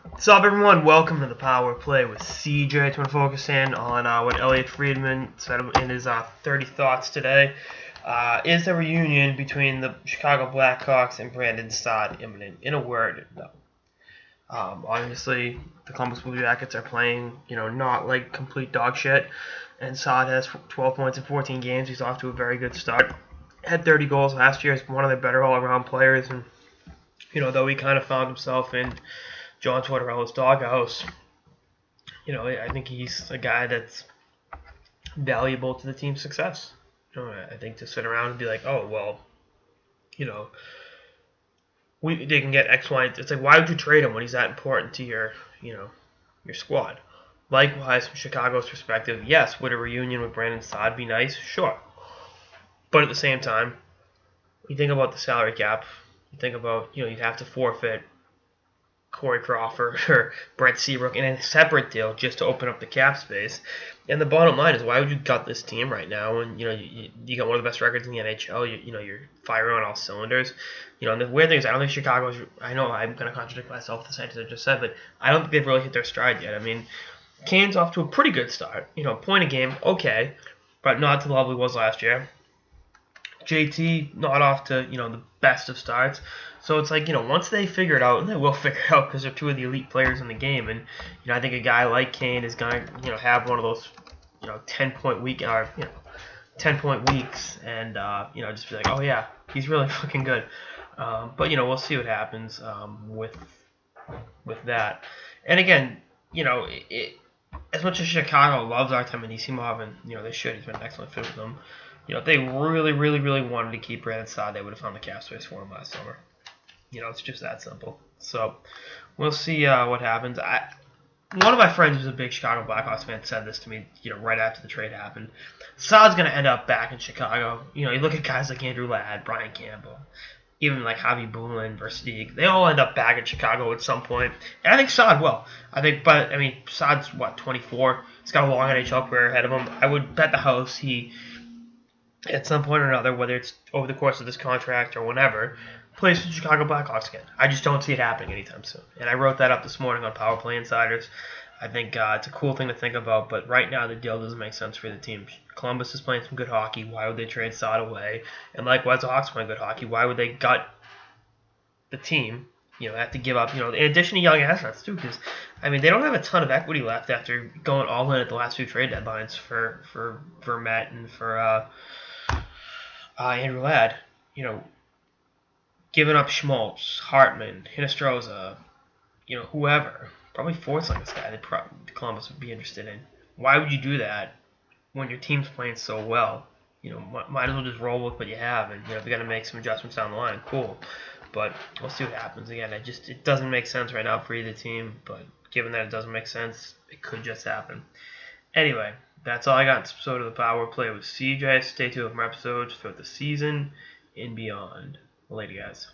What's up, everyone? Welcome to the Power Play with CJ. To focus in on what Elliot Friedman said in his 30 thoughts today. Is the reunion between the Chicago Blackhawks and Brandon Saad imminent? In a word, no. Obviously, the Columbus Blue Jackets are playing, not like complete dog shit. And Saad has 12 points in 14 games. He's off to a very good start. Had 30 goals last year. He's one of their better all-around players. And, though he kind of found himself in John Tortorella's doghouse, I think he's a guy that's valuable to the team's success. I think to sit around and be like, oh, well, they can get X, Y. It's like, why would you trade him when he's that important to your squad? Likewise, from Chicago's perspective, yes, would a reunion with Brandon Saad be nice? Sure. But at the same time, you think about the salary cap. You think about, you'd have to forfeit Corey Crawford or Brett Seabrook in a separate deal just to open up the cap space. And the bottom line is, why would you gut this team right now? And you got one of the best records in the NHL. You're firing on all cylinders. And the weird thing is, I don't think Chicago's. I know I'm going to contradict myself with the sentence I just said, but I don't think they've really hit their stride yet. I mean, Kane's off to a pretty good start. Point a game, okay, but not to the level he was last year. JT not off to the best of starts. So it's like, once they figure it out, and they will figure it out because they're two of the elite players in the game, and I think a guy like Kane is gonna have one of those 10-point weeks, and just be like, oh yeah, he's really fucking good. But we'll see what happens with that. And again, as much as Chicago loves Artem Anisimov, and they should, he's been an excellent fit with them. If they really, really, really wanted to keep Brandon Saad, they would have found the cap space for him last summer. It's just that simple. So we'll see what happens. One of my friends who's a big Chicago Blackhawks fan said this to me, right after the trade happened. Saad's going to end up back in Chicago. You look at guys like Andrew Ladd, Brian Campbell, even like Javi Bulin, Versteeg. They all end up back in Chicago at some point. And I think Saad will. Saad's, 24? He's got a long NHL career ahead of him. I would bet the house he, at some point or another, whether it's over the course of this contract or whenever, plays for the Chicago Blackhawks again. I just don't see it happening anytime soon. And I wrote that up this morning on Power Play Insiders. I think it's a cool thing to think about, but right now the deal doesn't make sense for the team. Columbus is playing some good hockey. Why would they trade Saad away? And likewise, the Hawks playing good hockey. Why would they gut the team? Have to give up, in addition to young assets, too, because, they don't have a ton of equity left after going all in at the last few trade deadlines for Vermette and for Andrew Ladd. Giving up Schmaltz, Hartman, Hinostroza, whoever. Probably Forsling, this guy that Columbus would be interested in. Why would you do that when your team's playing so well? Might as well just roll with what you have, and if you're gonna make some adjustments down the line, cool. But we'll see what happens. Again, it doesn't make sense right now for either team. But given that it doesn't make sense, it could just happen. Anyway, that's all I got in this episode of the Power Play with CJ. Stay tuned for more episodes throughout the season and beyond. Later, guys.